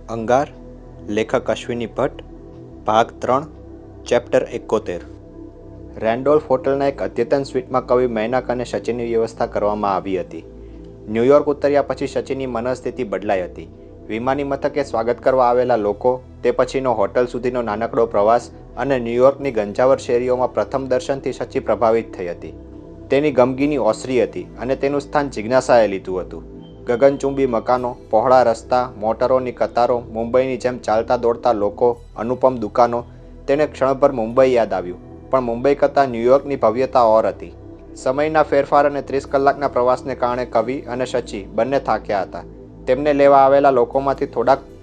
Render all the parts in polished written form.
અંગાર, લેખક અશ્વિની ભટ્ટ, ભાગ 3, chapter 71. Randolph હોટલના એક અદ્યતન સ્વીટમાં કવિ મૈનાક અને સચિનની વ્યવસ્થા કરવામાં આવી હતી. ન્યૂયોર્ક ઉતર્યા પછી સચિનની મનસ્થિતિ બદલાઈ હતી. વિમાની મથકે સ્વાગત કરવા આવેલા લોકો, તે પછીનો હોટલ સુધીનો નાનકડો પ્રવાસ અને ન્યૂયોર્કની ગંજાવર શેરીઓમાં પ્રથમ દર્શનથી સચી પ્રભાવિત થઈ હતી. તેની ગમગીની ઓસરી હતી અને તેનું સ્થાન જિજ્ઞાસાએ લીધું હતું. ગગનચુંબી મકાનો, પહોળા રસ્તા, મોટરોની કતારો, મુંબઈની જેમ ચાલતા દોડતા લોકો, અનુપમ દુકાનો, તેને ક્ષણભર મુંબઈ યાદ આવ્યું. પણ મુંબઈ કરતાં ન્યૂયોર્કની ભવ્યતા ઓર હતી. સમયના ફેરફાર અને 30 કલાકના પ્રવાસને કારણે કવિ અને સચી બંને થાક્યા હતા. તેમને લેવા આવેલા લોકોમાંથી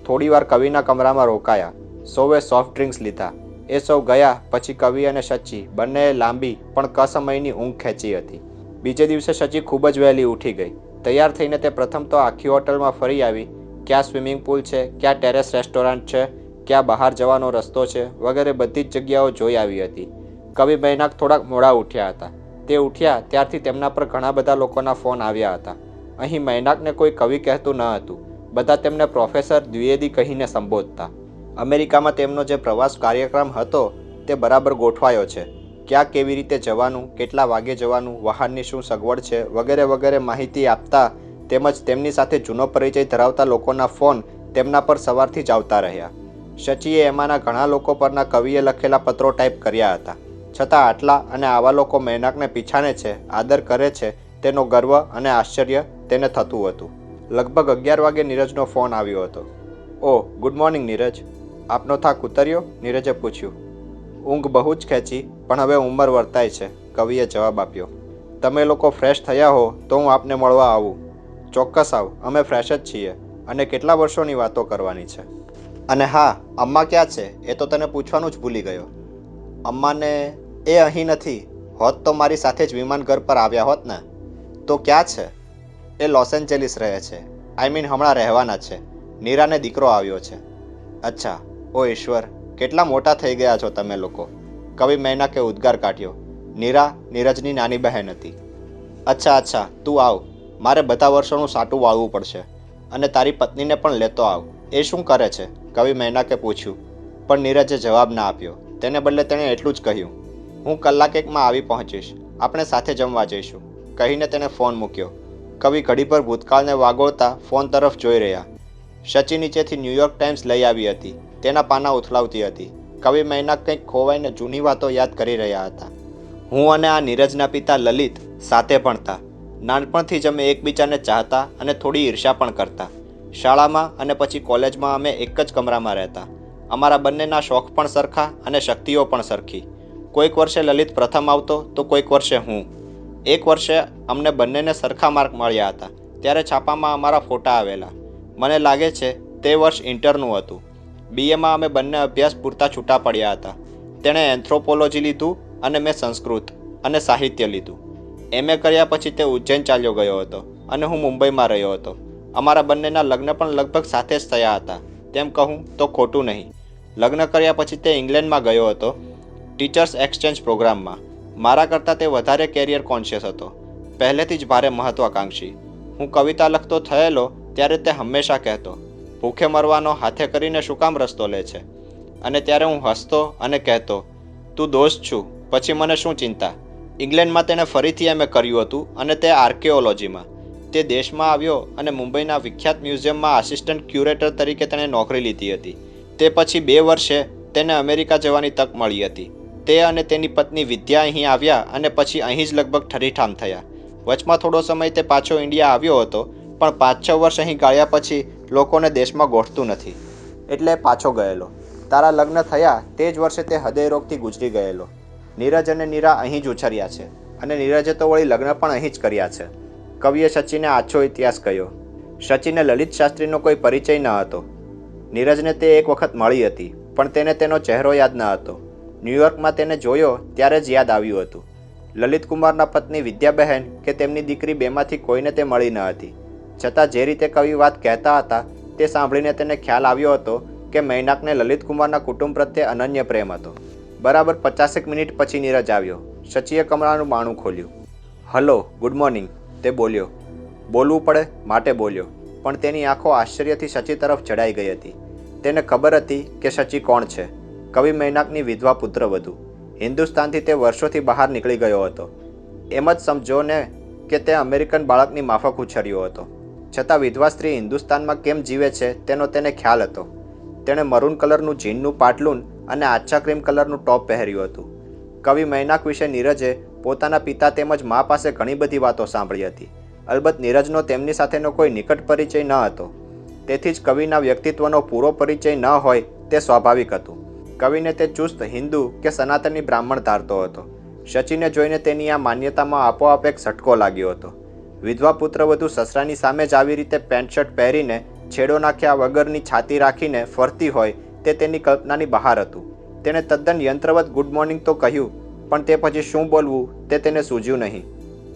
થોડીવાર કવિના કમરામાં રોકાયા. સૌએ સોફ્ટ ડ્રિંક્સ લીધા. એ સૌ ગયા પછી કવિ અને સચી બંનેએ લાંબી પણ કસમયની ઊંઘ ખેંચી હતી. બીજે દિવસે સચી ખૂબ જ વહેલી ઉઠી ગઈ. તૈયાર થઈને તે પ્રથમ તો આખી હોટલમાં ફરી આવી. ક્યાં સ્વિમિંગ પૂલ છે, ક્યાં ટેરેસ રેસ્ટોરન્ટ છે, ક્યાં બહાર જવાનો રસ્તો છે વગેરે બધી જ જગ્યાઓ જોઈ આવી હતી. કવિ મૈનાક થોડાક મોડા ઉઠ્યા હતા. તે ઉઠ્યા ત્યારથી તેમના પર ઘણા બધા લોકોના ફોન આવ્યા હતા. અહીં મૈનાકને કોઈ કવિ કહેતું ન હતું. બધા તેમને પ્રોફેસર દ્વિવેદી કહીને સંબોધતા. અમેરિકામાં તેમનો જે પ્રવાસ કાર્યક્રમ હતો તે બરાબર ગોઠવાયો છે. ક્યાં કેવી રીતે જવાનું, કેટલા વાગે જવાનું, વાહનની શું સગવડ છે વગેરે વગેરે માહિતી આપતા તેમજ તેમની સાથે જૂનો પરિચય ધરાવતા લોકોના ફોન તેમના પર સવારથી જ આવતા રહ્યા. સચીએ એમાંના ઘણા લોકો પરના કવિએ લખેલા પત્રો ટાઈપ કર્યા હતા. છતાં આટલા અને આવા લોકો મૈનાકને પીછાણે છે, આદર કરે છે, તેનો ગર્વ અને આશ્ચર્ય તેને થતું હતું. લગભગ 11 વાગે નીરજનો ફોન આવ્યો હતો. ઓહ, ગુડ મોર્નિંગ નીરજ. આપનો થાક ઉતર્યો? નીરજે પૂછ્યું. ઊંઘ બહુ જ ખેંચી, પણ હવે ઉંમર વર્તાય છે, કવિએ જવાબ આપ્યો. તમે લોકો ફ્રેશ થયા હો તો હું આપને મળવા આવું. ચોક્કસ આવ, અમે ફ્રેશ જ છીએ અને કેટલા વર્ષોની વાતો કરવાની છે. અને હા, અમ્મા ક્યાં છે એ તો તને પૂછવાનું જ ભૂલી ગયો. અમ્માને એ અહીં નથી. હોત તો મારી સાથે જ વિમાનઘર પર આવ્યા હોત ને. તો ક્યાં છે? એ લોસ એન્જલિસ રહે છે. આઈ મીન હમણાં રહેવાના છે. નીરાને દીકરો આવ્યો છે. અચ્છા. ઓ ઈશ્વર, કેટલા મોટા થઈ ગયા છો તમે લોકો. કવિ મૈનાકે ઉદ્ગાર કાઢ્યો. નીરા નીરજની નાની બહેન હતી. અચ્છા, તું આવ. મારે બધા વર્ષોનું સાટું વાળવું પડશે. અને તારી પત્નીને પણ લેતો આવ. એ શું કરે છે? કવિ મૈનાકે પૂછ્યું. પણ નીરજે જવાબ ના આપ્યો. તેને બદલે તેણે એટલું જ કહ્યું. હું કલાકેકમાં આવી પહોંચીશ. આપણે સાથે જમવા જઈશું, કહીને તેણે ફોન મૂક્યો. કવિ ઘડીભર ભૂતકાળને વાગોળતા ફોન તરફ જોઈ રહ્યા. સચી નીચેથી ન્યૂયોર્ક ટાઈમ્સ લઈ આવી હતી. તેના પાના ઉથલાવતી હતી. કવિ મૈનાક કંઈક ખોવાઈને જૂની વાતો યાદ કરી રહ્યા હતા. હું અને આ નીરજના પિતા લલિત સાથે ભણતા. નાનપણથી જ અમે એકબીજાને ચાહતા અને થોડી ઈર્ષ્યા પણ કરતા. શાળામાં અને પછી કોલેજમાં અમે એક જ કમરામાં રહેતા. અમારા બંનેના શોખ પણ સરખા અને શક્તિઓ પણ સરખી. કોઈક વર્ષે લલિત પ્રથમ આવતો તો કોઈક વર્ષે હું. એક વર્ષે અમને બંનેને સરખા માર્ક મળ્યા હતા. ત્યારે છાપામાં અમારા ફોટા આવેલા. મને લાગે છે તે વર્ષ ઇન્ટરનું હતું. બીએમાં અમે બંને અભ્યાસ પૂરતા છૂટા પડ્યા હતા. તેણે એન્થ્રોપોલોજી લીધું અને મેં સંસ્કૃત અને સાહિત્ય લીધું. એમએ કર્યા પછી તે ઉજ્જૈન ચાલ્યો ગયો હતો અને હું મુંબઈમાં રહ્યો હતો. અમારા બંનેના લગ્ન પણ લગભગ સાથે જ થયા હતા. તેમ કહું તો ખોટું નહીં. લગ્ન કર્યા પછી તે ઇંગ્લેન્ડમાં ગયો હતો, ટીચર્સ એક્સચેન્જ પ્રોગ્રામમાં. મારા કરતાં તે વધારે કેરિયર કોન્શિયસ હતો. પહેલેથી જ ભારે મહત્વાકાંક્ષી. હું કવિતા લખતો થયેલો ત્યારે તે હંમેશા કહેતો, ભૂખે મરવાનો હાથે કરીને શું કામ રસ્તો લે છે? અને ત્યારે હું હસતો અને કહેતો, તું દોસ્ત છું, પછી મને શું ચિંતા. ઇંગ્લેન્ડમાં તેણે ફરીથી એમએ કર્યું હતું અને તે આર્કિયોલોજીમાં. તે દેશમાં આવ્યો અને મુંબઈના વિખ્યાત મ્યુઝિયમમાં આસિસ્ટન્ટ ક્યુરેટર તરીકે તેણે નોકરી લીધી હતી. તે પછી 2 વર્ષે તેને અમેરિકા જવાની તક મળી હતી. તે અને તેની પત્ની વિદ્યા અહીં આવ્યા અને પછી અહીં જ લગભગ ઠરીઠામ થયા. વચમાં થોડો સમય તે પાછો ઇન્ડિયા આવ્યો હતો, પણ 5-6 વર્ષ અહીં ગાળ્યા પછી લોકોને દેશમાં ગોઠતું નથી, એટલે પાછો ગયેલો. તારા લગ્ન થયા તે જ વર્ષે તે હૃદયરોગથી ગુજરી ગયેલો. નીરજ અને નીરા અહીં જ ઉછર્યા છે અને નીરજે તો વળી લગ્ન પણ અહીં જ કર્યા છે. કવિએ સચીને આછો ઇતિહાસ કહ્યો. સચીને લલિત શાસ્ત્રીનો કોઈ પરિચય ન હતો. નીરજને તે એક વખત મળી હતી, પણ તેને તેનો ચહેરો યાદ ન હતો. ન્યૂયોર્કમાં તેને જોયો ત્યારે જ યાદ આવ્યું હતું. લલિત કુમારના પત્ની વિદ્યાબહેન કે તેમની દીકરી બેમાંથી કોઈને તે મળી ન હતી. છતાં જે રીતે કવિ વાત કહેતા હતા તે સાંભળીને તેને ખ્યાલ આવ્યો હતો કે મૈનાકને લલિત કુમારના કુટુંબ પ્રત્યે અનન્ય પ્રેમ હતો. બરાબર 50 મિનિટ પછી નીરજ આવ્યો. સચીએ કમરાનું બાણું ખોલ્યું. હલો, ગુડ મોર્નિંગ, તે બોલ્યો. બોલવું પડે માટે બોલ્યો, પણ તેની આંખો આશ્ચર્યથી સચી તરફ જડાઈ ગઈ હતી. તેને ખબર હતી કે શચી કોણ છે. કવિ મૈનાકની વિધવા પુત્રવધુ. હિન્દુસ્તાનથી તે વર્ષોથી બહાર નીકળી ગયો હતો. એમ જ સમજો ને કે તે અમેરિકન બાળકની માફક ઉછર્યો હતો. છતાં વિધવા સ્ત્રી હિન્દુસ્તાનમાં કેમ જીવે છે તેનો તેને ખ્યાલ હતો. તેણે મરૂન કલરનું જીનનું પાટલુન અને આછા ક્રીમ કલરનું ટોપ પહેર્યું હતું. કવિ મૈનાક વિશે નીરજે પોતાના પિતા તેમજ મા પાસે ઘણી બધી વાતો સાંભળી હતી. અલબત્ત નીરજનો તેમની સાથેનો કોઈ નિકટ પરિચય ન હતો. તેથી જ કવિના વ્યક્તિત્વનો પૂરો પરિચય ન હોય તે સ્વાભાવિક હતું. કવિને તે ચુસ્ત હિન્દુ કે સનાતની બ્રાહ્મણ ધારતો હતો. શચીને જોઈને તેની આ માન્યતામાં આપોઆપ એક ઝટકો લાગ્યો હતો. વિધવા પુત્રવધુ સસરાની સામે જ આવી રીતે પેન્ટ શર્ટ પહેરીને છેડો નાખ્યા વગરની છાતી રાખીને ફરતી હોય તે તેની કલ્પનાની બહાર હતું. તેણે તદ્દન યંત્રવત ગુડ મોર્નિંગ તો કહ્યું, પણ તે પછી શું બોલવું તે તેને સૂઝ્યું નહીં.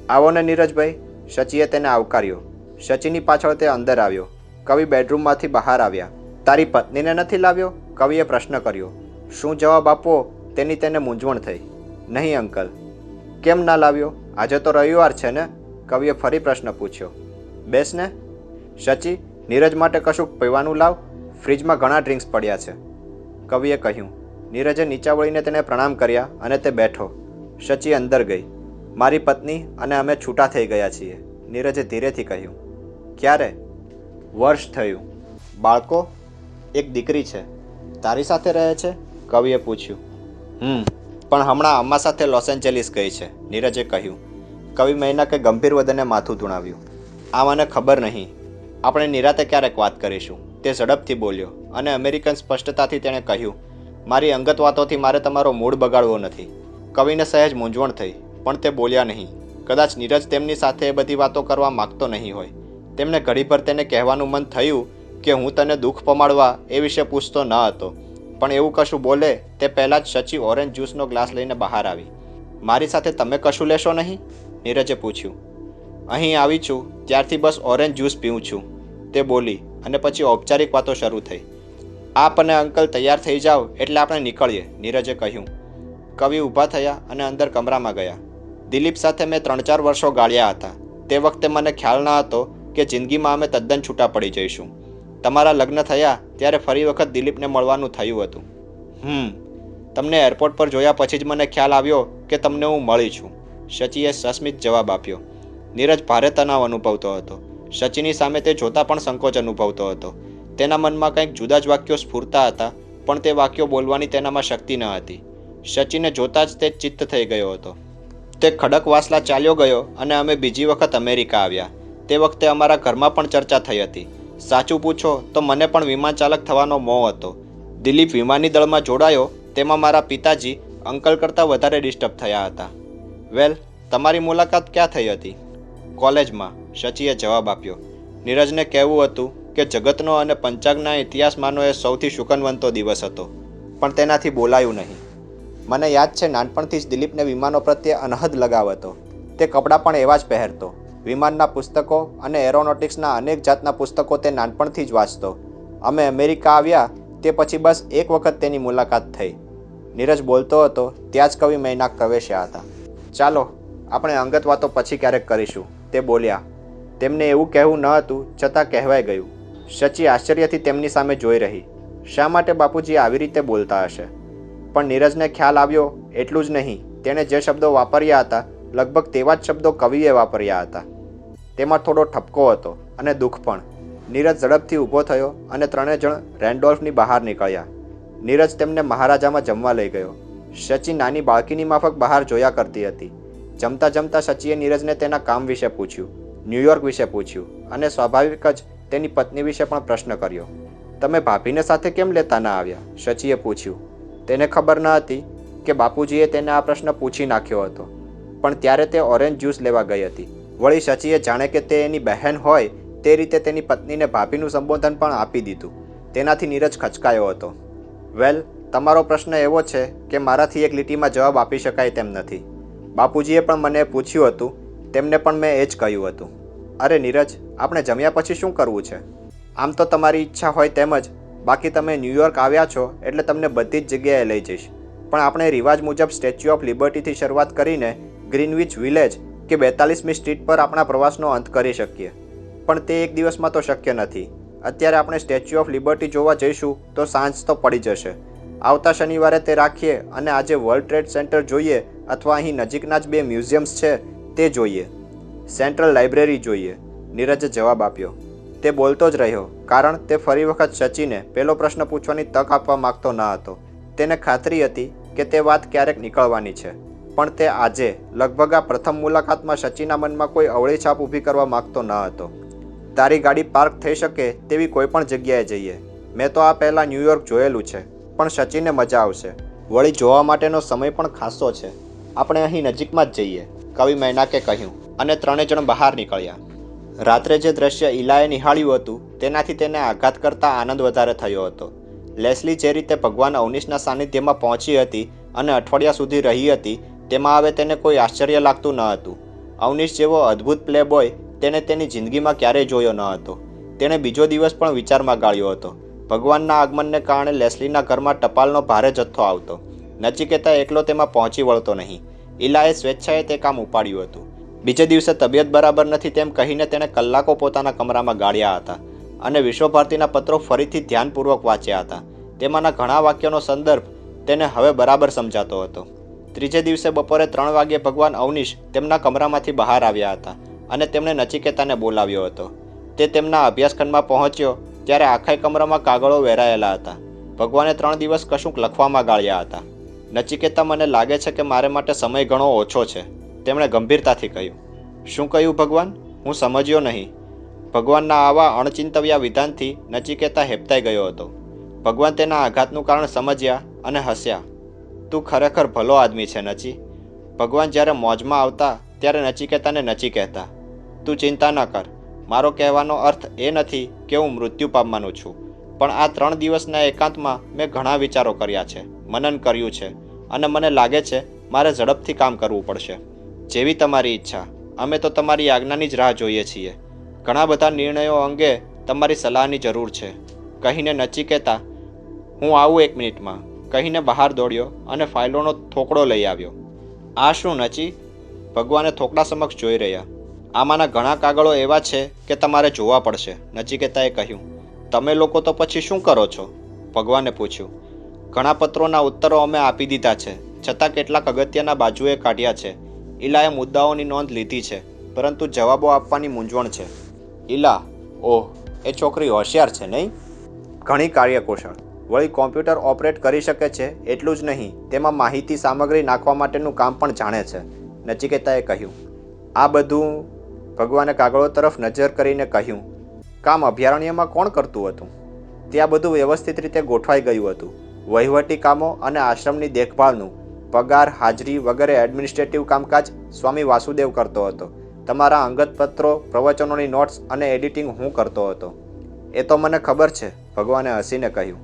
આવો ને નીરજભાઈ, શચીએ તેને આવકાર્યો. શચીની પાછળ તે અંદર આવ્યો. કવિ બેડરૂમમાંથી બહાર આવ્યા. તારી પત્નીને નથી લાવ્યો? કવિએ પ્રશ્ન કર્યો. શું જવાબ આપવો તેની તેને મૂંઝવણ થઈ. નહીં અંકલ. કેમ ના લાવ્યો? આજે તો રવિવાર છે ને? કવિએ ફરી પ્રશ્ન પૂછ્યો. બેસ ને. શચી, નીરજ માટે કશુંક પીવાનું લાવ. ફ્રીજમાં ઘણા ડ્રિંક્સ પડ્યા છે, કવિએ કહ્યું. નીરજે નીચા વળીને તેને પ્રણામ કર્યા અને તે બેઠો. શચી અંદર ગઈ. મારી પત્ની અને અમે છૂટા થઈ ગયા છીએ, નીરજે ધીરેથી કહ્યું. ક્યારે? વર્ષ થયું. બાળકો? એક દીકરી છે. તારી સાથે રહે છે? કવિએ પૂછ્યું. પણ હમણાં અમ્મા સાથે લોસ એન્જલિસ ગઈ છે, નીરજે કહ્યું. કવિ મૈનાકે ગંભીર વદને માથું ધૂણાવ્યું. આ મને ખબર નહીં. આપણે નિરાતે ક્યારેક વાત કરીશું, તે ઝડપથી બોલ્યો. અને અમેરિકન સ્પષ્ટતાથી તેણે કહ્યું. મારી અંગત વાતોથી મારે તમારો મૂડ બગાડવો નથી. કવિને સહેજ મૂંઝવણ થઈ, પણ તે બોલ્યા નહીં. કદાચ નીરજ તેમની સાથે એ બધી વાતો કરવા માગતો નહીં હોય. તેમને ઘડીભર તેને કહેવાનું મન થયું કે હું તને દુઃખ પમાડવા એ વિશે પૂછતો ન હતો, પણ એવું કશું બોલે તે પહેલાં જ શચી ઓરેન્જ જ્યુસનો ગ્લાસ લઈને બહાર આવી. મારી સાથે તમે કશું લેશો નહીં? નીરજે પૂછ્યું. અહીં આવી છું ત્યારથી બસ ઓરેન્જ જ્યુસ પીઉં છું, તે બોલી. અને પછી ઔપચારિક વાતો શરૂ થઈ. આપ અને અંકલ તૈયાર થઈ જાઓ એટલે આપણે નીકળીએ, નીરજે કહ્યું. કવિ ઊભા થયા અને અંદર કમરામાં ગયા. દિલીપ સાથે મેં 3-4 વર્ષો ગાળ્યા હતા. તે વખતે મને ખ્યાલ ન હતો કે જિંદગીમાં અમે તદ્દન છૂટા પડી જઈશું. તમારા લગ્ન થયા ત્યારે ફરી વખત દિલીપને મળવાનું થયું હતું. તમને એરપોર્ટ પર જોયા પછી જ મને ખ્યાલ આવ્યો કે તમને હું મળી છું, શચીએ સસ્મિત જવાબ આપ્યો. નીરજ ભારે તણાવ અનુભવતો હતો. શચીની સામે તે જોતા પણ સંકોચ અનુભવતો હતો. તેના મનમાં કંઈક જુદા જ વાક્યો સ્ફૂરતા હતા, પણ તે વાક્યો બોલવાની તેનામાં શક્તિ ન હતી. શચીને જોતા જ તે ચિત્ત થઈ ગયો હતો. તે ખડકવાસલા ચાલ્યો ગયો અને અમે બીજી વખત અમેરિકા આવ્યા. તે વખતે અમારા ઘરમાં પણ ચર્ચા થઈ હતી. સાચું પૂછો તો મને પણ વિમાન ચાલક થવાનો મોહ હતો. દિલીપ વિમાની દળમાં જોડાયો તેમાં મારા પિતાજી અંકલ કરતાં વધારે ડિસ્ટર્બ થયા હતા. વેલ, તમારી મુલાકાત ક્યાં થઈ હતી? કોલેજમાં, શચીએ જવાબ આપ્યો. નીરજને કહેવું હતું કે જગતનો અને પંચાંગના ઇતિહાસમાંનો એ સૌથી શુકનવંતો દિવસ હતો, પણ તેનાથી બોલાયું નહીં. મને યાદ છે નાનપણથી જ દિલીપને વિમાનો પ્રત્યે અનહદ લગાવ હતો. તે કપડાં પણ એવા જ પહેરતો. વિમાનના પુસ્તકો અને એરોનોટિક્સના અનેક જાતના પુસ્તકો તે નાનપણથી જ વાંચતો. અમે અમેરિકા આવ્યા તે પછી બસ એક વખત તેની મુલાકાત થઈ. નીરજ બોલતો હતો ત્યાં જ કવિ મૈનાક પ્રવેશ્યા હતા. ચાલો, આપણે અંગત વાતો પછી ક્યારેક કરીશું, તે બોલ્યા. તેમને એવું કહેવું ન હતું, છતાં કહેવાઈ ગયું. શચી આશ્ચર્યથી તેમની સામે જોઈ રહી. શા માટે બાપુજી આવી રીતે બોલતા હશે? પણ નીરજને ખ્યાલ આવ્યો એટલું જ નહીં, તેણે જે શબ્દો વાપર્યા હતા લગભગ તેવા જ શબ્દો કવિએ વાપર્યા હતા. તેમાં થોડો ઠપકો હતો અને દુઃખ પણ. નીરજ ઝડપથી ઊભો થયો અને ત્રણેય જણ રેન્ડોલ્ફની બહાર નીકળ્યા. નીરજ તેમને મહારાજામાં જમવા લઈ ગયો. શચી નાની બાળકીની માફક બહાર જોયા કરતી હતી. જમતા જમતા શચીએ નીરજને તેના કામ વિશે પૂછ્યું, ન્યૂયોર્ક વિશે પૂછ્યું અને સ્વાભાવિક જ તેની પત્ની વિશે પણ પ્રશ્ન કર્યો. તમે ભાભીને સાથે કેમ લેતા ના આવ્યા? શચીએ પૂછ્યું. તેને ખબર ન હતી કે બાપુજીએ તેને આ પ્રશ્ન પૂછી નાખ્યો હતો, પણ ત્યારે તે ઓરેન્જ જ્યુસ લેવા ગઈ હતી. વળી શચીએ જાણે કે તે એની બહેન હોય તે રીતે તેની પત્નીને ભાભીનું સંબોધન પણ આપી દીધું. તેનાથી નીરજ ખચકાયો હતો. વેલ, તમારો પ્રશ્ન એવો છે કે મારાથી એક લીટીમાં જવાબ આપી શકાય તેમ નથી. બાપુજીએ પણ મને પૂછ્યું હતું, તેમને પણ મેં એ જ કહ્યું હતું. અરે નીરજ, આપણે જમ્યા પછી શું કરવું છે? આમ તો તમારી ઈચ્છા હોય તેમ જ. બાકી તમે ન્યૂયોર્ક આવ્યા છો એટલે તમને બધી જ જગ્યાએ લઈ જઈશ, પણ આપણે રિવાજ મુજબ સ્ટેચ્યુ ઓફ લિબર્ટીથી શરૂઆત કરીને ગ્રીનવિચ વિલેજ કે 42મી સ્ટ્રીટ પર આપણા પ્રવાસનો અંત કરી શકીએ. પણ તે એક દિવસમાં તો શક્ય નથી. અત્યારે આપણે સ્ટેચ્યુ ઓફ લિબર્ટી જોવા જઈશું તો સાંજ તો પડી જશે. આવતા શનિવારે તે રાખીએ અને આજે વર્લ્ડ ટ્રેડ સેન્ટર જોઈએ અથવા અહીં નજીકના જ 2 મ્યુઝિયમ્સ છે તે જોઈએ. સેન્ટ્રલ લાઇબ્રેરી જોઈએ, નીરજે જવાબ આપ્યો. તે બોલતો જ રહ્યો કારણ તે ફરી વખત સચિને પહેલો પ્રશ્ન પૂછવાની તક આપવા માંગતો ન હતો. તેને ખાતરી હતી કે તે વાત ક્યારેક નીકળવાની છે, પણ તે આજે લગભગ આ પ્રથમ મુલાકાતમાં સચિના મનમાં કોઈ અવળી છાપ ઊભી કરવા માંગતો ન હતો. તારી ગાડી પાર્ક થઈ શકે તેવી કોઈ પણ જગ્યાએ જઈએ. મેં તો આ પહેલાં ન્યૂયોર્ક જોયેલું છે, પણ સચિને મજા આવશે. વળી જોવા માટેનો સમય પણ ખાસો છે. આપણે અહીં નજીકમાં જ જઈએ, કવિ મૈનાકે કહ્યું અને 3 જણ બહાર નીકળ્યા. રાત્રે જે દ્રશ્ય ઈલાએ નિહાળ્યું હતું તેનાથી તેને આઘાત કરતા આનંદ વધારે થયો હતો. લેસ્લી જે રીતે ભગવાન અવનીશના સાનિધ્યમાં પહોંચી હતી અને અઠવાડિયા સુધી રહી હતી તેમાં હવે તેને કોઈ આશ્ચર્ય લાગતું ન હતું. અવનીશ જેવો અદ્ભુત પ્લેબોય તેને તેની જિંદગીમાં ક્યારેય જોયો ન હતો. તેણે બીજો દિવસ પણ વિચારમાં ગાળ્યો હતો. ભગવાનના આગમનને કારણે લેસ્લીના ઘરમાં ટપાલનો ભારે જથ્થો આવતો. નચિકેતા એકલો તેમાં પહોંચી વળતો નહીં. ઈલાએ સ્વેચ્છાએ તે કામ ઉપાડ્યું હતું. બીજે દિવસે તબિયત બરાબર નથી તેમ કહીને તેણે કલાકો પોતાના કમરામાં ગાળ્યા હતા અને વિશ્વભારતીના પત્રો ફરીથી ધ્યાનપૂર્વક વાંચ્યા હતા. તેમાંના ઘણા વાક્યોનો સંદર્ભ તેને હવે બરાબર સમજાતો હતો. ત્રીજે દિવસે બપોરે 3 વાગ્યે ભગવાન અવનીશ તેમના કમરામાંથી બહાર આવ્યા હતા અને તેમણે નચિકેતાને બોલાવ્યો હતો. તે તેમના અભ્યાસખંડમાં પહોંચ્યો ત્યારે આખા કમરામાં કાગળો વેરાયેલા હતા. ભગવાને 3 દિવસ કશુંક લખવામાં ગાળ્યા હતા. નચિકેતા, મને લાગે છે કે મારે માટે સમય ઘણો ઓછો છે, તેમણે ગંભીરતાથી કહ્યું. શું કહ્યું ભગવાન? હું સમજ્યો નહીં. ભગવાનના આવા અણચિંતવ્યા વિધાનથી નચિકેતા હેબતાઈ ગયો હતો. ભગવાન તેના આઘાતનું કારણ સમજ્યા અને હસ્યા. તું ખરેખર ભલો આદમી છે નચી. ભગવાન જ્યારે મોજમાં આવતા ત્યારે નચિકેતાને નચી કહેતા. તું ચિંતા ન કર. મારો કહેવાનો અર્થ એ નથી કે હું મૃત્યુ પામવાનો છું, પણ આ 3 દિવસના એકાંતમાં મેં ઘણા વિચારો કર્યા છે, મનન કર્યું છે અને મને લાગે છે મારે ઝડપથી કામ કરવું પડશે. જેવી તમારી ઈચ્છા. અમે તો તમારી આજ્ઞાની જ રાહ જોઈએ છીએ. ઘણા બધા નિર્ણયો અંગે તમારી સલાહની જરૂર છે, કહીને નચિકેતા, હું આવું 1 મિનિટમાં, કહીને બહાર દોડ્યો અને ફાઇલોનો થોકડો લઈ આવ્યો. આ શું નચી? ભગવાને થોકડા સમક્ષ જોઈ રહ્યા. આમાંના ઘણા કાગળો એવા છે કે તમારે જોવા પડશે, નચિકેતાએ કહ્યું. તમે લોકો તો પછી શું કરો છો? ભગવાને પૂછ્યું. ઘણા પત્રોના ઉત્તરો અમે આપી દીધા છે, છતાં કેટલાક અગત્યના બાજુએ કાઢ્યા છે. ઈલાએ મુદ્દાઓની નોંધ લીધી છે, પરંતુ જવાબો આપવાની મૂંઝવણ છે. ઈલા, ઓહ, એ છોકરી હોશિયાર છે નહીં? ઘણી કાર્યકુશળ. વળી કોમ્પ્યુટર ઓપરેટ કરી શકે છે એટલું જ નહીં, તેમાં માહિતી સામગ્રી નાખવા માટેનું કામ પણ જાણે છે, નચિકેતાએ કહ્યું. આ બધું? ભગવાને કાગળો તરફ નજર કરીને કહ્યું. કામ અભયારણ્યમાં કોણ કરતું હતું? ત્યાં બધું વ્યવસ્થિત રીતે ગોઠવાઈ ગયું હતું. વહીવટી કામો અને આશ્રમની દેખભાળનું, પગાર, હાજરી વગેરે એડમિનિસ્ટ્રેટિવ કામકાજ સ્વામી વાસુદેવ કરતો હતો. તમારા અંગત પત્રો, પ્રવચનોની નોટ્સ અને એડિટિંગ હું કરતો હતો. એ તો મને ખબર છે, ભગવાને હસીને કહ્યું.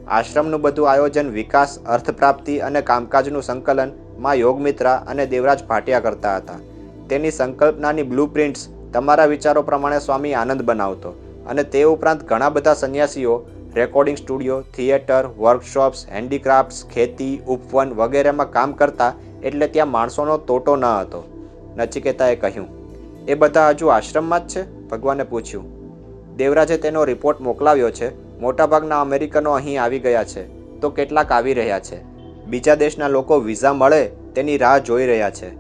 આશ્રમનું બધું આયોજન, વિકાસ, અર્થપ્રાપ્તિ અને કામકાજનું સંકલન માં યોગમિત્રા અને દેવરાજ ભાટિયા કરતા હતા. તેની સંકલ્પનાની બ્લુપ્રિન્ટ્સ તમારા વિચારો પ્રમાણે સ્વામી આનંદ બનાવતો અને તે ઉપરાંત ઘણા બધા સંન્યાસીઓ રેકોર્ડિંગ સ્ટુડિયો, થિયેટર, વર્કશોપ્સ, હેન્ડીક્રાફ્ટ્સ, ખેતી, ઉપવન વગેરેમાં કામ કરતા, એટલે ત્યાં માણસોનો તોટો ન હતો, નચિકેતાએ કહ્યું. એ બધા હજુ આશ્રમમાં જ છે? ભગવાને પૂછ્યું. દેવરાજે તેનો રિપોર્ટ મોકલાવ્યો છે. મોટાભાગના અમેરિકનો અહીં આવી ગયા છે, તો કેટલાક આવી રહ્યા છે. બીજા દેશના લોકો વિઝા મળે તેની રાહ જોઈ રહ્યા છે.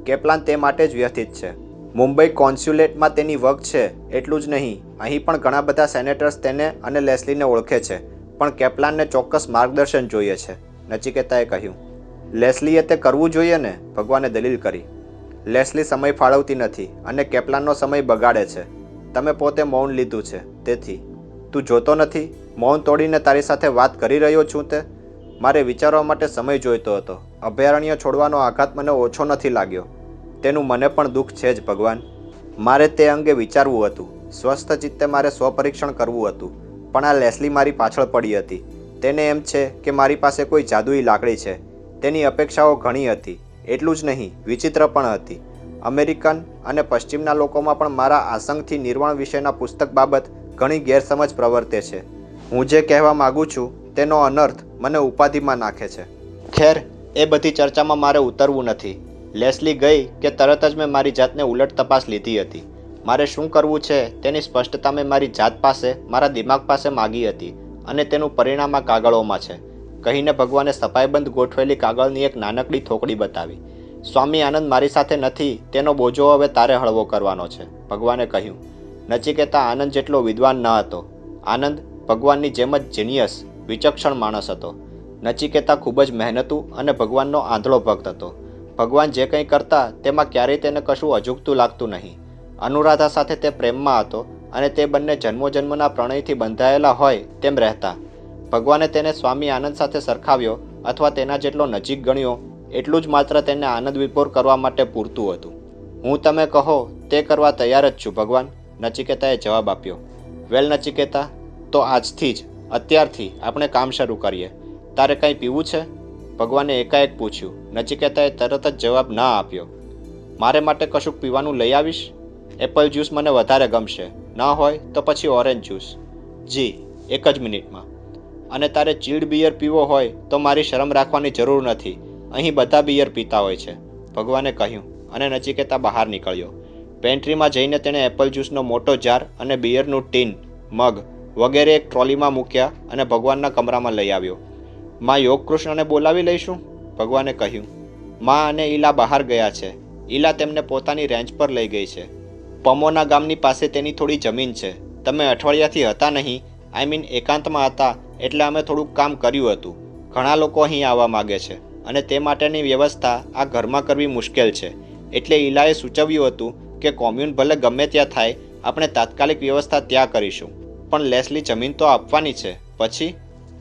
કેપ્લાન તે માટે જ વ્યથિત છે. મુંબઈ કોન્સ્યુલેટમાં તેની વગ છે એટલું જ નહીં, અહીં પણ ઘણા બધા સેનેટર્સ તેને અને લેસ્લીને ઓળખે છે, પણ કેપ્લાનને ચોક્કસ માર્ગદર્શન જોઈએ છે, નચિકેતાએ કહ્યું. લેસ્લીએ તે કરવું જોઈએ ને? ભગવાને દલીલ કરી. લેસ્લી સમય ફાળવતી નથી અને કેપ્લાનનો સમય બગાડે છે. તમે પોતે મૌન લીધું છે, તેથી. તું જોતો નથી? મૌન તોડીને તારી સાથે વાત કરી રહ્યો છું તે. મારે વિચારવા માટે સમય જોઈતો હતો. અભયારણ્ય છોડવાનો આઘાત મને ઓછો નથી લાગ્યો. તેનું મને પણ દુઃખ છે જ ભગવાન. મારે તે અંગે વિચારવું હતું. સ્વસ્થ ચિત્તે મારે સ્વપરીક્ષણ કરવું હતું. પણ આ લેસ્લી મારી પાછળ પડી હતી. તેને એમ છે કે મારી પાસે કોઈ જાદુઈ લાકડી છે. તેની અપેક્ષાઓ ઘણી હતી. એટલું જ નહીં, વિચિત્ર પણ હતી. અમેરિકન અને પશ્ચિમના લોકોમાં પણ મારા આસંગથી નિર્વાણ વિશેના પુસ્તક બાબત ઘણી ગેરસમજ પ્રવર્તે છે. હું જે કહેવા માગું છું તેનો અનર્થ મને ઉપાધિમાં નાખે છે. ખેર, એ બધી ચર્ચામાં મારે ઉતરવું નથી. લેસ્લી ગઈ કે તરત જ મેં મારી જાતને ઉલટ તપાસ લીધી હતી. મારે શું કરવું છે તેની સ્પષ્ટતા મેં મારી જાત પાસે, મારા દિમાગ પાસે માગી હતી અને તેનું પરિણામ આ કાગળોમાં છે, કહીને ભગવાને સફાઈબંધ ગોઠવેલી કાગળની એક નાનકડી થોકડી બતાવી. સ્વામી આનંદ મારી સાથે નથી, તેનો બોજો હવે તારે હળવો કરવાનો છે, ભગવાને કહ્યું. નચિકેતા આનંદ જેટલો વિદ્વાન ન હતો. આનંદ ભગવાનની જેમ જ જીનિયસ, વિચક્ષણ માણસ હતો. નચિકેતા ખૂબ જ મહેનતુ અને ભગવાનનો આંધળો ભક્ત હતો. ભગવાન જે કંઈ કરતા તેમાં ક્યારેય તેને કશું અજુગતું લાગતું નહીં. અનુરાધા સાથે તે પ્રેમમાં હતો અને તે બંને જન્મોજન્મના પ્રણયથી બંધાયેલા હોય તેમ રહેતા. ભગવાને તેને સ્વામી આનંદ સાથે સરખાવ્યો અથવા તેના જેટલો નજીક ગણ્યો એટલું જ માત્ર તેને આનંદ વિભોર કરવા માટે પૂરતું હતું. હું તમે કહો તે કરવા તૈયાર જ છું ભગવાન, નચિકેતાએ જવાબ આપ્યો. વેલ નચિકેતા, તો આજથી જ, અત્યારથી આપણે કામ શરૂ કરીએ. તારે કંઈ પીવું છે? ભગવાને એકાએક પૂછ્યું. નચિકેતાએ તરત જ જવાબ ના આપ્યો. મારે માટે કશુંક પીવાનું લઈ આવીશ? એપલ જ્યુસ મને વધારે ગમશે, ન હોય તો પછી ઓરેન્જ જ્યુસ. જી, એક જ મિનિટમાં. અને તારે ચીલ્ડ બિયર પીવો હોય તો મારી શરમ રાખવાની જરૂર નથી, અહીં બધા બિયર પીતા હોય છે, ભગવાને કહ્યું અને નચિકેતા બહાર નીકળ્યો. પેન્ટ્રીમાં જઈને તેણે એપલ જ્યુસનો મોટો જાર અને બિયરનું ટીન, મગ વગેરે એક ટ્રોલીમાં મૂક્યા અને ભગવાનના કમરામાં લઈ આવ્યો. માં યોગકૃષ્ણને બોલાવી લઈશું, ભગવાને કહ્યું. માં અને ઈલા બહાર ગયા છે. ઈલા તેમને પોતાની રેન્જ પર લઈ ગઈ છે. પમોના ગામની પાસે તેની થોડી જમીન છે. તમે અઠવાડિયાથી હતા નહીં, આઈ મીન એકાંતમાં હતા, એટલે અમે થોડુંક કામ કર્યું હતું. ઘણા લોકો અહીં આવવા માગે છે અને તે માટેની વ્યવસ્થા આ ઘરમાં કરવી મુશ્કેલ છે. એટલે ઈલાએ સૂચવ્યું હતું કે કોમ્યુન ભલે ગમે ત્યાં થાય, આપણે તાત્કાલિક વ્યવસ્થા ત્યાં કરીશું. પણ લેસ્લી જમીન તો આપવાની છે, પછી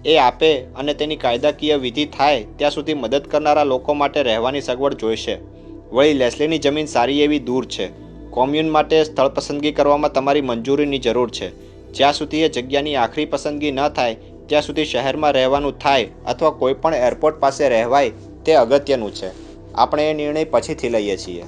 એ આપે અને તેની કાયદાકીય વિધિ થાય ત્યાં સુધી મદદ કરનારા લોકો માટે રહેવાની સગવડ જોઈશે. વળી લેસ્લીની જમીન સારી એવી દૂર છે. કોમ્યુન માટે સ્થળ પસંદગી કરવામાં તમારી મંજૂરીની જરૂર છે. જ્યાં સુધી એ જગ્યાની આખરી પસંદગી ન થાય ત્યાં સુધી શહેરમાં રહેવાનું થાય અથવા કોઈ પણ એરપોર્ટ પાસે રહેવાય તે અગત્યનું છે. આપણે એ નિર્ણય પછીથી લઈએ છીએ.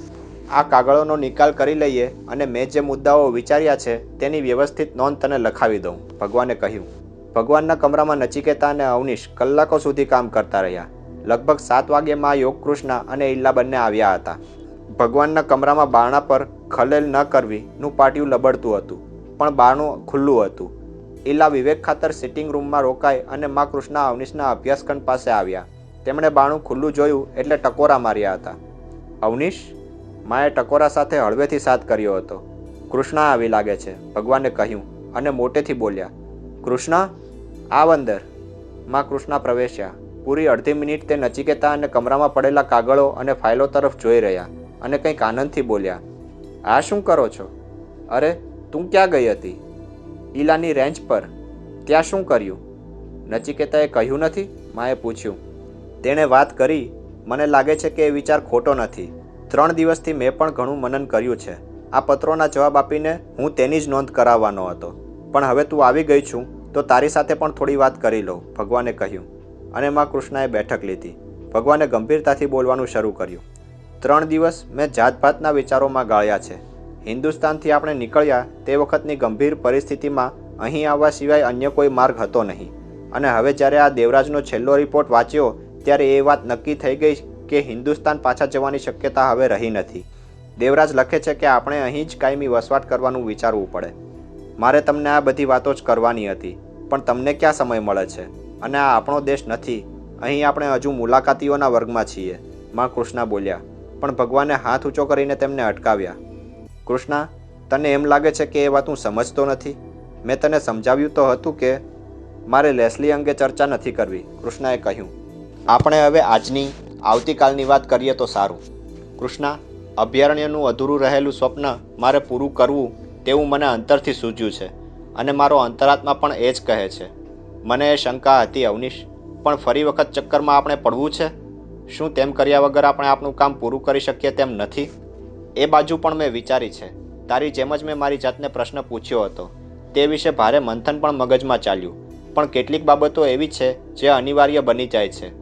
આ કાગળોનો નિકાલ કરી લઈએ અને મેં જે મુદ્દાઓ વિચાર્યા છે તેની વ્યવસ્થિત નોંધ તને લખાવી દઉં, ભગવાને કહ્યું. ભગવાનના કમરામાં નચિકેતા અને અવનીશ કલાકો સુધી કામ કરતા રહ્યા. લગભગ 7 વાગ્યે માં યોગકૃષ્ણ અને ઈલ્લા બંને આવ્યા હતા. ભગવાનના કમરામાં બારણા પર ખલેલ ન કરવીનું પાટિયું લબડતું હતું, પણ બારણું ખુલ્લું હતું. ઈલા વિવેક ખાતર સિટિંગ રૂમમાં રોકાઈ અને માં કૃષ્ણ અવનીશના અભ્યાસખંડ પાસે આવ્યા. તેમણે બારણું ખુલ્લું જોયું એટલે ટકોરા માર્યા હતા. અવનીશ, માએ ટકોરા સાથે હળવેથી સાથ કર્યો હતો. કૃષ્ણ આવી લાગે છે, ભગવાને કહ્યું અને મોટેથી બોલ્યા. કૃષ્ણ, આવ અંદર. માં કૃષ્ણ પ્રવેશ્યા. પૂરી અડધી મિનિટ તે નચિકેતા અને કમરામાં પડેલા કાગળો અને ફાઇલો તરફ જોઈ રહ્યા અને કંઈક આનંદથી બોલ્યા. આ શું કરો છો? અરે, તું ક્યાં ગઈ હતી? ઈલાની રેન્જ પર. ત્યાં શું કર્યું? નચિકેતાએ કહ્યું નથી, માએ પૂછ્યું. તેણે વાત કરી. મને લાગે છે કે એ વિચાર ખોટો નથી. 3 દિવસથી મેં પણ ઘણું મનન કર્યું છે. આ પત્રોના જવાબ આપીને હું તેની જ નોંધ કરાવવાનો હતો, પણ હવે તું આવી ગઈ છું તો તારી સાથે પણ થોડી વાત કરી લઉં, ભગવાને કહ્યું. અને માં કૃષ્ણએ બેઠક લીધી. ભગવાને ગંભીરતાથી બોલવાનું શરૂ કર્યું. 3 દિવસ મેં જાતભાતના વિચારોમાં ગાળ્યા છે. હિન્દુસ્તાનથી આપણે નીકળ્યા તે વખતની ગંભીર પરિસ્થિતિમાં અહીં આવવા સિવાય અન્ય કોઈ માર્ગ હતો નહીં. અને હવે જ્યારે આ દેવરાજનો છેલ્લો રિપોર્ટ વાંચ્યો ત્યારે એ વાત નક્કી થઈ ગઈ કે હિન્દુસ્તાન પાછા જવાની શક્યતા હવે રહી નથી. દેવરાજ લખે છે કે આપણે અહીં જ કાયમી વસવાટ કરવાનું વિચારવું પડે. મારે તમને આ બધી વાતો જ કરવાની હતી, પણ તમને ક્યાં સમય મળે છે? અને આ આપણો દેશ નથી. અહીં આપણે હજુ મુલાકાતીઓના વર્ગમાં છીએ, માં કૃષ્ણ બોલ્યા. પણ ભગવાને હાથ ઊંચો કરીને તેમને અટકાવ્યા. કૃષ્ણ, તને એમ લાગે છે કે એ વાત હું સમજતો નથી? મેં તને સમજાવ્યું તો હતું કે મારે લેસ્લી અંગે ચર્ચા નથી કરવી, કૃષ્ણએ કહ્યું. આપણે હવે આજની, આવતીકાલની વાત કરીએ તો સારું. કૃષ્ણ, અભયારણ્યનું અધૂરું રહેલું સ્વપ્ન મારે પૂરું કરવું તેવું મને અંતરથી સૂઝ્યું છે અને મારો અંતરાત્મા પણ એ જ કહે છે. મને એ શંકા હતી અવનીશ, પણ ફરી વખત ચક્કરમાં આપણે પડવું છે? શું તેમ કર્યા વગર આપણે આપણું કામ પૂરું કરી શકીએ તેમ નથી? એ બાજુ પણ મેં વિચારી છે. તારી જેમ જ મેં મારી જાતને પ્રશ્ન પૂછ્યો હતો. તે વિશે ભારે મંથન પણ મગજમાં ચાલ્યું, પણ કેટલીક બાબતો એવી છે જે અનિવાર્ય બની જાય છે.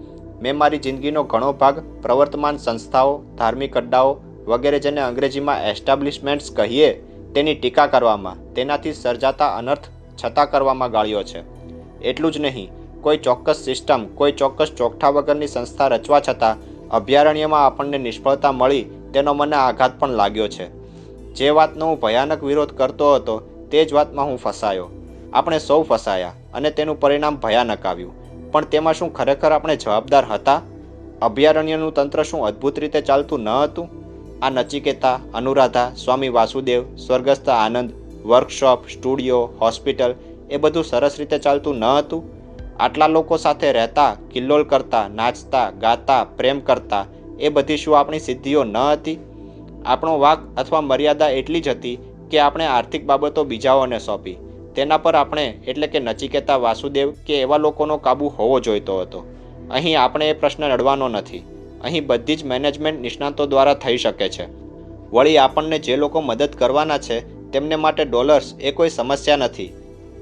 મેં મારી જિંદગીનો ઘણો ભાગ પ્રવર્તમાન સંસ્થાઓ, ધાર્મિક અડ્ડાઓ વગેરે, જેને અંગ્રેજીમાં એસ્ટાબ્લિશમેન્ટ્સ કહીએ, તેની ટીકા કરવામાં, તેનાથી સર્જાતા અનર્થ છતાં કરવામાં ગાળ્યો છે. એટલું જ નહીં, કોઈ ચોક્કસ સિસ્ટમ, કોઈ ચોક્કસ ચોકઠા વગરની સંસ્થા રચવા છતાં અભયારણ્યમાં આપણને નિષ્ફળતા મળી તેનો મને આઘાત પણ લાગ્યો છે. જે વાતનો હું ભયાનક વિરોધ કરતો હતો તે જ વાતમાં હું ફસાયો. આપણે સૌ ફસાયા અને તેનું પરિણામ ભયાનક આવ્યું. પણ તેમાં શું ખરેખર આપણે જવાબદાર હતા? અભયારણ્યનું તંત્ર શું અદ્ભુત રીતે ચાલતું ન હતું? આ નચિકેતા, અનુરાધા, સ્વામી વાસુદેવ, સ્વર્ગસ્થ આનંદ, વર્કશોપ, સ્ટુડિયો, હોસ્પિટલ એ બધું સરસ રીતે ચાલતું ન હતું? આટલા લોકો સાથે રહેતા, કિલ્લોલ કરતા, નાચતા, ગાતા, પ્રેમ કરતા, એ બધી શું આપણી સિદ્ધિઓ ન હતી? આપણો વાંક અથવા મર્યાદા એટલી જ હતી કે આપણે આર્થિક બાબતો બીજાઓને સોંપી. તેના પર આપણે એટલે કે નચિકેતા, વાસુદેવ કે એવા લોકોનો કાબુ હોવો જોઈતો હતો. અહીં આપણે એ પ્રશ્ન લડવાનો નથી. અહીં બધી જ મેનેજમેન્ટ નિષ્ણાતો દ્વારા થઈ શકે છે. વળી આપણને જે લોકો મદદ કરવાના છે તેમને માટે ડોલર્સ એ કોઈ સમસ્યા નથી.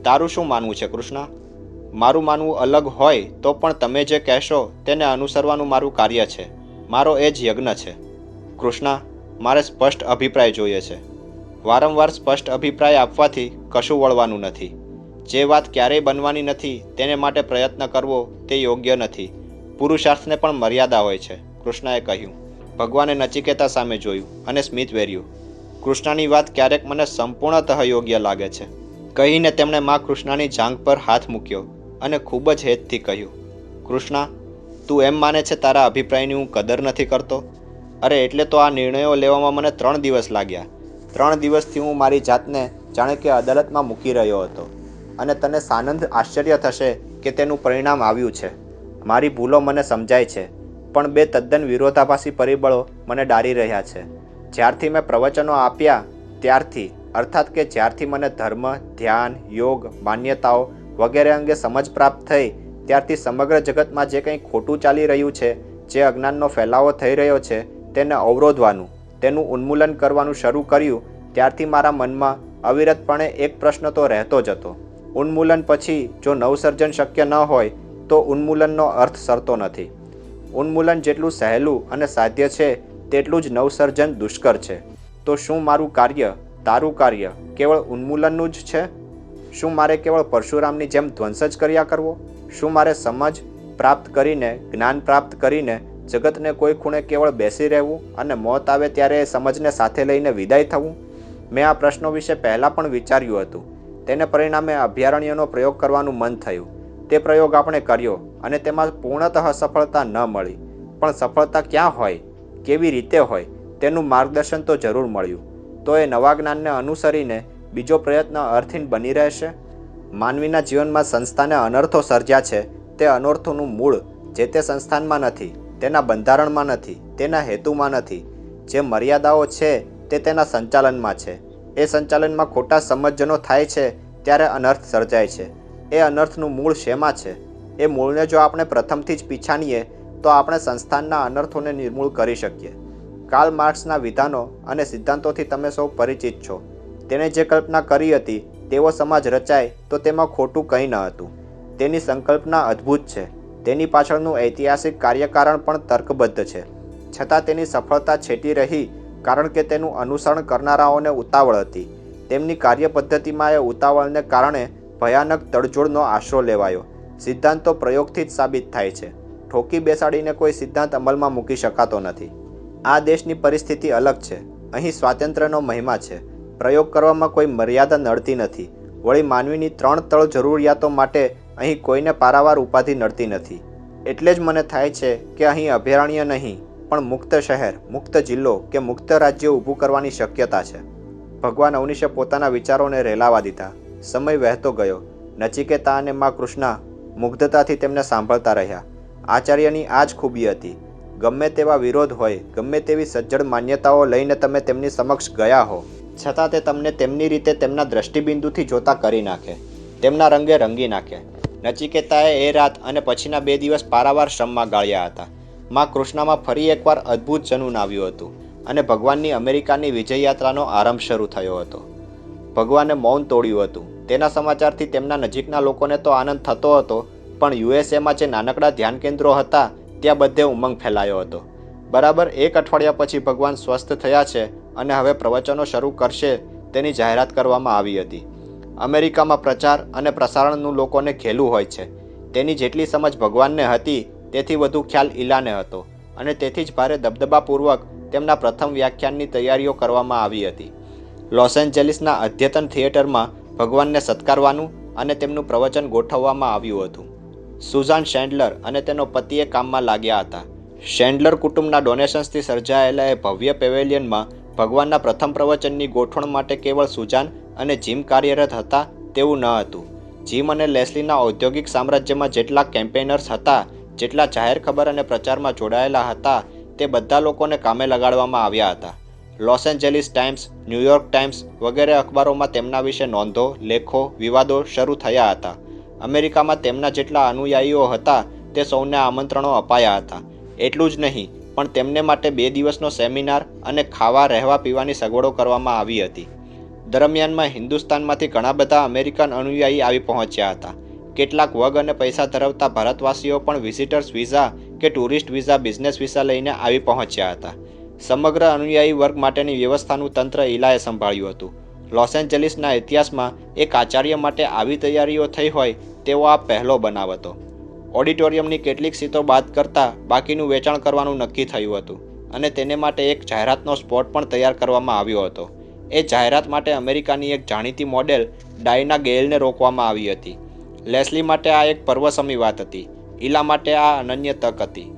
તારું શું માનવું છે કૃષ્ણા? મારું માનવું અલગ હોય તો પણ તમે જે કહેશો તેને અનુસરવાનું મારું કાર્ય છે. મારો એ જ યજ્ઞ છે. કૃષ્ણા, મારે સ્પષ્ટ અભિપ્રાય જોઈએ છે. વારંવાર સ્પષ્ટ અભિપ્રાય આપવાથી કશું વળવાનું નથી. જે વાત ક્યારેય બનવાની નથી તેને માટે પ્રયત્ન કરવો તે યોગ્ય નથી. પુરુષાર્થને પણ મર્યાદા હોય છે, કૃષ્ણાએ કહ્યું. ભગવાને નચિકેતા સામે જોયું અને સ્મિત વેર્યું. કૃષ્ણાની વાત ક્યારેક મને સંપૂર્ણતઃ યોગ્ય લાગે છે, કહીને તેમણે મા કૃષ્ણાની જાંઘ પર હાથ મૂક્યો અને ખૂબ જ હેતથી કહ્યું, કૃષ્ણા, તું એમ માને છે તારા અભિપ્રાયની હું કદર નથી કરતો? અરે એટલે તો આ નિર્ણયો લેવામાં મને 3 દિવસ લાગ્યા. 3 દિવસથી હું મારી જાતને જાણે કે અદાલતમાં મૂકી રહ્યો હતો. અને તને સાનંદ આશ્ચર્ય થશે કે તેનું પરિણામ આવ્યું છે. મારી ભૂલો મને સમજાય છે, પણ 2 તદ્દન વિરોધાભાસી પરિબળો મને ડારી રહ્યા છે. જ્યારથી મેં પ્રવચનો આપ્યા ત્યારથી, અર્થાત કે જ્યારથી મને ધર્મ, ધ્યાન, યોગ, માન્યતાઓ વગેરે અંગે સમજ પ્રાપ્ત થઈ ત્યારથી સમગ્ર જગતમાં જે કંઈ ખોટું ચાલી રહ્યું છે, જે અજ્ઞાનનો ફેલાવો થઈ રહ્યો છે, તેને અવરોધવાનું, તેનું ઉન્મૂલન કરવાનું શરૂ કર્યું ત્યારથી મારા મનમાં અવિરતપણે એક પ્રશ્ન તો રહેતો જ હતો. ઉન્મૂલન પછી જો નવસર્જન શક્ય ન હોય તો ઉન્મૂલનનો અર્થ સરતો નથી. ઉન્મૂલન જેટલું સહેલું અને સાધ્ય છે તેટલું જ નવસર્જન દુષ્કર છે. તો શું મારું કાર્ય, તારું કાર્ય કેવળ ઉન્મૂલનનું જ છે? શું મારે કેવળ પરશુરામની જેમ ધ્વંસ જ કર્યા કરવો? શું મારે સમજ પ્રાપ્ત કરીને, જ્ઞાન પ્રાપ્ત કરીને જગતને કોઈ ખૂણે કેવળ બેસી રહેવું અને મોત આવે ત્યારે એ સમજને સાથે લઈને વિદાય થવું? મેં આ પ્રશ્નો વિશે પહેલાં પણ વિચાર્યું હતું. તેને પરિણામે અભયારણ્યનો પ્રયોગ કરવાનું મન થયું. તે પ્રયોગ આપણે કર્યો અને તેમાં પૂર્ણતઃ સફળતા ન મળી. પણ સફળતા ક્યાં હોય, કેવી રીતે હોય તેનું માર્ગદર્શન તો જરૂર મળ્યું. તો એ નવા જ્ઞાનને અનુસરીને બીજો પ્રયત્ન અર્થહીન બની રહેશે. માનવીના જીવનમાં સંસ્થાને અનર્થો સર્જ્યા છે તે અનર્થોનું મૂળ જે તે સંસ્થાનમાં નથી, તેના બંધારણમાં નથી, તેના હેતુમાં નથી. જે મર્યાદાઓ છે તે તેના સંચાલનમાં છે. એ સંચાલનમાં ખોટા સમજનો થાય છે ત્યારે અનર્થ સર્જાય છે. એ અનર્થનું મૂળ શેમાં છે? એ મૂળને જો આપણે પ્રથમથી જ પીછાણીએ તો આપણે સંસ્થાનના અનર્થોને નિર્મૂળ કરી શકીએ. કાર્લ માર્ક્સના વિધાનો અને સિદ્ધાંતોથી તમે સૌ પરિચિત છો. તેણે જે કલ્પના કરી હતી તેવો સમાજ રચાય તો તેમાં ખોટું કંઈ ન હતું. તેની સંકલ્પના અદ્ભુત છે. તેની પાછળનું ઐતિહાસિક કાર્યકારણ પણ તર્કબદ્ધ છે. છતાં તેની સફળતા છેટી રહી કારણ કે તેનું અનુસરણ કરનારાઓને ઉતાવળ હતી. તેમની કાર્યપદ્ધતિમાં એ ઉતાવળને કારણે ભયાનક તડજોડનો આશરો લેવાયો. સિદ્ધાંતો પ્રયોગથી જ સાબિત થાય છે. ઠોકી બેસાડીને કોઈ સિદ્ધાંત અમલમાં મૂકી શકાતો નથી. આ દેશની પરિસ્થિતિ અલગ છે. અહીં સ્વાતંત્ર્યનો મહિમા છે. પ્રયોગ કરવામાં કોઈ મર્યાદા નડતી નથી. વળી માનવીની 3 તળ જરૂરિયાતો માટે અહીં કોઈને પારાવાર ઉપાધિ નડતી નથી. એટલે જ મને થાય છે કે અહીં અભયારણ્ય નહીં પણ મુક્ત શહેર, મુક્ત જિલ્લો કે મુક્ત રાજ્ય ઊભું કરવાની શક્યતા છે. ભગવાન અવનીશે પોતાના વિચારોને રેલાવા દીધા. સમય વહેતો ગયો. નચિકેતા અને મા કૃષ્ણા મુગ્ધતાથી તેમને સાંભળતા રહ્યા. આચાર્યની આ જ ખૂબી હતી. ગમે તેવા વિરોધ હોય, ગમે તેવી સજ્જડ માન્યતાઓ લઈને તમે તેમની સમક્ષ ગયા હો, છતાં તે તમને તેમની રીતે તેમના દ્રષ્ટિબિંદુથી જોતા કરી નાખે, તેમના રંગે રંગી નાખે. નચિકેતાએ એ રાત અને પછીના 2 દિવસ પારાવાર શ્રમમાં ગાળ્યા હતા. મા કૃષ્ણામાં ફરી એકવાર અદ્ભુત જનૂન આવ્યું હતું અને ભગવાનની અમેરિકાની વિજયયાત્રાનો આરંભ શરૂ થયો હતો. ભગવાને મૌન તોડ્યું હતું. તેના સમાચારથી તેમના નજીકના લોકોને તો આનંદ થતો હતો, પણ યુએસએમાં જે નાનકડા ધ્યાન કેન્દ્રો હતા ત્યાં બધે ઉમંગ ફેલાયો હતો. બરાબર 1 અઠવાડિયા પછી ભગવાન સ્વસ્થ થયા છે અને હવે પ્રવચનો શરૂ કરશે તેની જાહેરાત કરવામાં આવી હતી. અમેરિકામાં પ્રચાર અને પ્રસારણનું લોકોને ઘેલું હોય છે. તેની જેટલી સમજ ભગવાનને હતી તેથી વધુ ખ્યાલ ઈલાને હતો અને તેથી જ ભારે દબદબાપૂર્વક તેમના પ્રથમ વ્યાખ્યાનની તૈયારીઓ કરવામાં આવી હતી. લોસ એન્જલિસના અદ્યતન થિયેટરમાં ભગવાનને સત્કારવાનું અને તેમનું પ્રવચન ગોઠવવામાં આવ્યું હતું. સુઝાન શેન્ડલર અને તેનો પતિએ કામમાં લાગ્યા હતા. શેન્ડલર કુટુંબના ડોનેશન્સથી સર્જાયેલા એ ભવ્ય પેવેલિયનમાં ભગવાનના પ્રથમ પ્રવચનની ગોઠવણ માટે કેવળ સુઝાન અને જીમ કાર્યરત હતા તેવું ન હતું. જીમ અને લેસ્લીના ઔદ્યોગિક સામ્રાજ્યમાં જેટલા કેમ્પેનર્સ હતા, જેટલા જાહેર ખબર અને પ્રચારમાં જોડાયેલા હતા, તે બધા લોકોને કામે લગાડવામાં આવ્યા હતા. Los Angeles times, New York times વગેરે અખબારોમાં તેમના વિશે નોંધો, લેખો, વિવાદો શરૂ થયા હતા. અમેરિકામાં તેમના જેટલા અનુયાયીઓ હતા તે સૌને આમંત્રણો અપાયા હતા. એટલું જ નહીં, પણ તેમને માટે 2 દિવસનો સેમિનાર અને ખાવા રહેવા પીવાની સગવડો કરવામાં આવી હતી. દરમિયાનમાં હિન્દુસ્તાનમાંથી ઘણા બધા અમેરિકન અનુયાયી આવી પહોંચ્યા હતા. કેટલાક વગ અને પૈસા ધરાવતા ભારતવાસીઓ પણ વિઝિટર્સ વિઝા કે ટુરિસ્ટ વિઝા, બિઝનેસ વિઝા લઈને આવી પહોંચ્યા હતા. સમગ્ર અનુયાયી વર્ગ માટેની વ્યવસ્થાનું તંત્ર ઇલાએ સંભાળ્યું હતું. લોસ એન્જલિસના ઇતિહાસમાં એક આચાર્ય માટે આવી તૈયારીઓ થઈ હોય તેવો આ પહેલો બનાવ હતો. ઓડિટોરિયમની કેટલીક સીટો બાદ કરતાં બાકીનું વેચાણ કરવાનું નક્કી થયું હતું અને તેને માટે એક જાહેરાતનો સ્પોટ પણ તૈયાર કરવામાં આવ્યો હતો. એ જાહેરાત માટે અમેરિકાની એક જાણીતી મોડેલ ડાયના ગેલને રોકવામાં આવી હતી. લેસ્લી માટે આ એક પર્વસમી વાત હતી. ઈલા માટે આ અનન્ય તક હતી.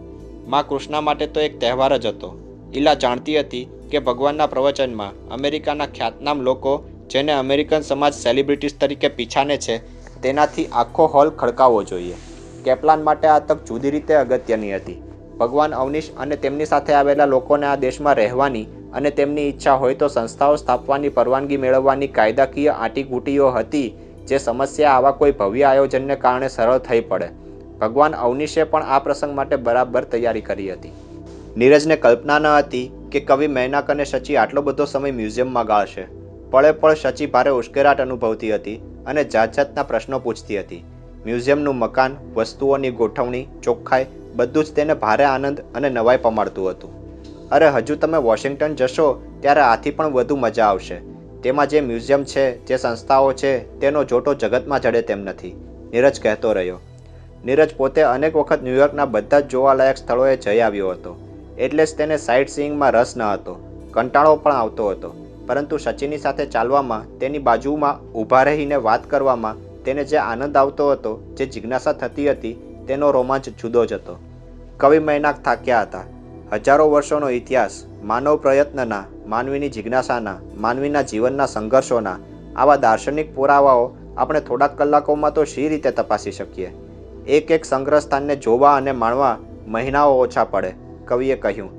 માં કૃષ્ણા માટે તો એક તહેવાર જ હતો. ઈલા જાણતી હતી કે ભગવાનના પ્રવચનમાં અમેરિકાના ખ્યાતનામ લોકો, જેને અમેરિકન સમાજ સેલિબ્રિટીઝ તરીકે પીછાને છે, તેનાથી આખો હોલ ખડકાવવો જોઈએ. કેપ્લાન માટે આ તક જુદી રીતે અગત્યની હતી. ભગવાન અવનીશ અને તેમની સાથે આવેલા લોકોને આ દેશમાં રહેવાની અને તેમની ઈચ્છા હોય તો સંસ્થાઓ સ્થાપવાની પરવાનગી મેળવવાની કાયદાકીય આંટીઘૂંટીઓ હતી, જે સમસ્યા આવા કોઈ ભવ્ય આયોજનને કારણે સરળ થઈ પડે. ભગવાન અવનીશે પણ આ પ્રસંગ માટે બરાબર તૈયારી કરી હતી. નીરજને કલ્પના ન હતી કે કવિ મૈનાક અને શચી આટલો બધો સમય મ્યુઝિયમમાં ગાળશે. પળે પળ શચી ભારે ઉશ્કેરાટ અનુભવતી હતી અને જાત જાતના પ્રશ્નો પૂછતી હતી. મ્યુઝિયમનું મકાન, વસ્તુઓની ગોઠવણી, ચોખ્ખાઈ બધું જ તેને ભારે આનંદ અને નવાઈ પમાડતું હતું. અરે હજુ તમે વોશિંગ્ટન જશો ત્યારે આથી પણ વધુ મજા આવશે. તેમાં જે મ્યુઝિયમ છે, જે સંસ્થાઓ છે, તેનો જોટો જગતમાં જડે તેમ નથી, નીરજ કહેતો રહ્યો. નીરજ પોતે અનેક વખત ન્યૂયોર્કના બધા જ જોવાલાયક સ્થળોએ જઈ આવ્યો હતો, એટલે જ તેને સાઇટ સીઈંગમાં રસ ન હતો. કંટાળો પણ આવતો હતો, પરંતુ શચીની સાથે ચાલવામાં, તેની બાજુમાં ઊભા રહીને વાત કરવામાં તેને જે આનંદ આવતો હતો, જે જિજ્ઞાસા થતી હતી, તેનો રોમાંચ જુદો જ હતો. કવિ મૈનાક થાક્યા હતા. હજારો વર્ષોનો ઇતિહાસ, માનવ પ્રયત્નના, માનવીની જિજ્ઞાસાના, માનવીના જીવનના સંઘર્ષોના આવા દાર્શનિક પુરાવાઓ આપણે થોડાક કલાકોમાં તો શી રીતે તપાસી શકીએ? એક એક સંગ્રહ સ્થાનને જોવા અને માણવા મહિનાઓ ઓછા પડે, કવિએ કહ્યું.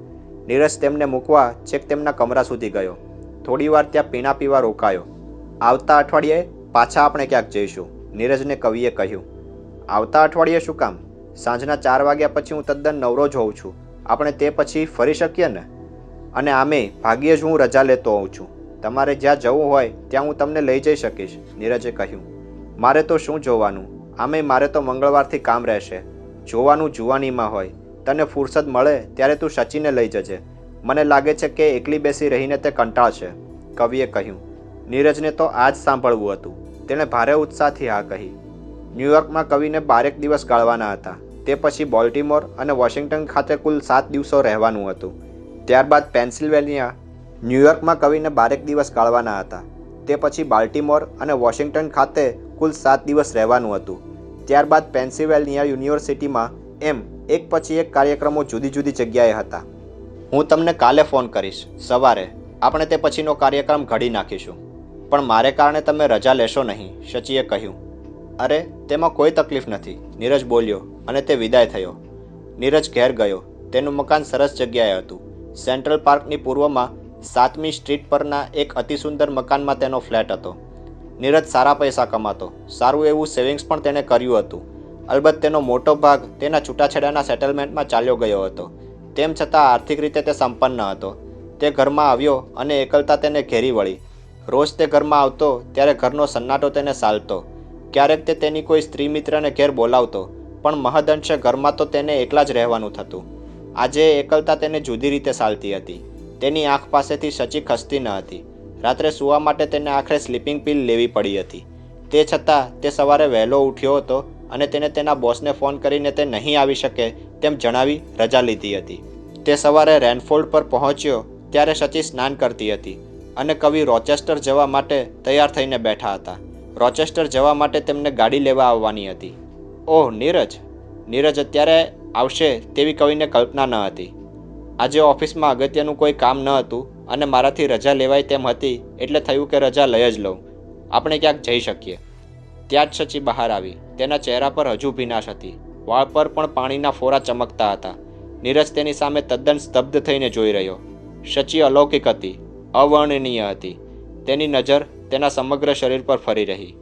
નીરજ તેમને મૂકવા છેક તેમના કમરા સુધી ગયો. થોડીવાર ત્યાં પીણા પીવા રોકાયો. આવતા અઠવાડિયે પાછા આપણે ક્યાંક જઈશું, નીરજને કવિએ કહ્યું. આવતા અઠવાડિયે શું કામ? સાંજના 4 વાગ્યા પછી હું તદ્દન નવરો જ હોઉં છું. આપણે તે પછી ફરી શકીએ ને? અને આમેય ભાગ્યે જ હું રજા લેતો હોઉં છું. તમારે જ્યાં જવું હોય ત્યાં હું તમને લઈ જઈ શકીશ, નીરજે કહ્યું. મારે તો શું જોવાનું? આમેય મારે તો મંગળવારથી કામ રહેશે. જોવાનું જુવાનીમાં હોય. તને ફુરસદ મળે ત્યારે તું શચીને લઈ જજે. મને લાગે છે કે એકલી બેસી રહીને તે કંટાળશે, કવિએ કહ્યું. નીરજને તો આ જ સાંભળવું હતું. તેણે ભારે ઉત્સાહથી હા કહી. ન્યૂયોર્કમાં કવિને 12 દિવસ ગાળવાના હતા. તે પછી બોલ્ટિમોર અને વોશિંગ્ટન ખાતે કુલ 7 દિવસો રહેવાનું હતું. ત્યારબાદ પેન્સિલ્વેનિયા. ન્યૂયોર્કમાં કવિને 12 દિવસ ગાળવાના હતા. તે પછી બાલ્ટિમોર અને વોશિંગ્ટન ખાતે કુલ 7 દિવસ રહેવાનું હતું. ત્યારબાદ પેન્સિલ્વેનિયા યુનિવર્સિટીમાં, એમ એક પછી એક કાર્યક્રમો જુદી જુદી જગ્યાએ હતા. હું તમને કાલે ફોન કરીશ, સવારે. આપણે તે પછીનો કાર્યક્રમ ઘડી નાખીશું. પણ મારે કારણે તમે રજા લેશો નહીં, શચીએ કહ્યું. અરે, તેમાં કોઈ તકલીફ નથી, નીરજ બોલ્યો અને તે વિદાય થયો. નીરજ ઘેર ગયો. તેનું મકાન સરસ જગ્યાએ હતું. સેન્ટ્રલ પાર્કની પૂર્વમાં 7મી સ્ટ્રીટ પરના એક અતિસુંદર મકાનમાં તેનો ફ્લેટ હતો. નીરજ સારા પૈસા કમાતો. સારું એવું સેવિંગ્સ પણ તેણે કર્યું હતું. અલબત્ત તેનો મોટો ભાગ તેના છૂટાછેડાના સેટલમેન્ટમાં ચાલ્યો ગયો હતો. તેમ છતાં આર્થિક રીતે તે સંપન્ન હતો. તે ઘરમાં આવ્યો અને એકલતા તેને ઘેરી વળી. રોજ તે ઘરમાં આવતો ત્યારે ઘરનો સન્નાટો તેને સાલતો. ક્યારેક તે તેની કોઈ સ્ત્રી મિત્રને ઘેર બોલાવતો, પણ મહદઅંશે ઘરમાં તો તેને એકલા જ રહેવાનું થતું. આજે એકલતા તેને જુદી રીતે સાલતી હતી. તેની આંખ પાસેથી શચી ખસતી ન હતી. રાત્રે સૂવા માટે તેને આખરે સ્લીપિંગ પિલ લેવી પડી હતી. તે છતાં તે સવારે વહેલો ઉઠ્યો હતો અને તેને તેના બોસને ફોન કરીને તે નહીં આવી શકે તેમ જણાવી રજા લીધી હતી. તે સવારે રેનફોલ્ડ પર પહોંચ્યો ત્યારે શચી સ્નાન કરતી હતી. અને કવિ રોચેસ્ટર જવા માટે તૈયાર થઈને બેઠા હતા. રોચેસ્ટર જવા માટે તેમને ગાડી લેવા આવવાની હતી. ઓહ નીરજ! નીરજ અત્યારે આવશે તેવી કવિને કલ્પના ન હતી. આજે ઓફિસમાં અગત્યનું કોઈ કામ ન હતું અને મારાથી રજા લેવાય તેમ હતી એટલે થયું કે રજા લઈ જ લઉં. આપણે ક્યાંક જઈ શકીએ. ત્યાં જ શચી બહાર આવી. તેના ચહેરા પર હજુ ભીનાશ હતી. વાળ પર પણ પાણીના ફોરા ચમકતા હતા. નીરજ તેની સામે તદ્દન સ્તબ્ધ થઈને જોઈ રહ્યો. શચી અલૌકિક હતી, અવર્ણનીય હતી. તેની નજર તેના સમગ્ર શરીર પર ફરી રહી.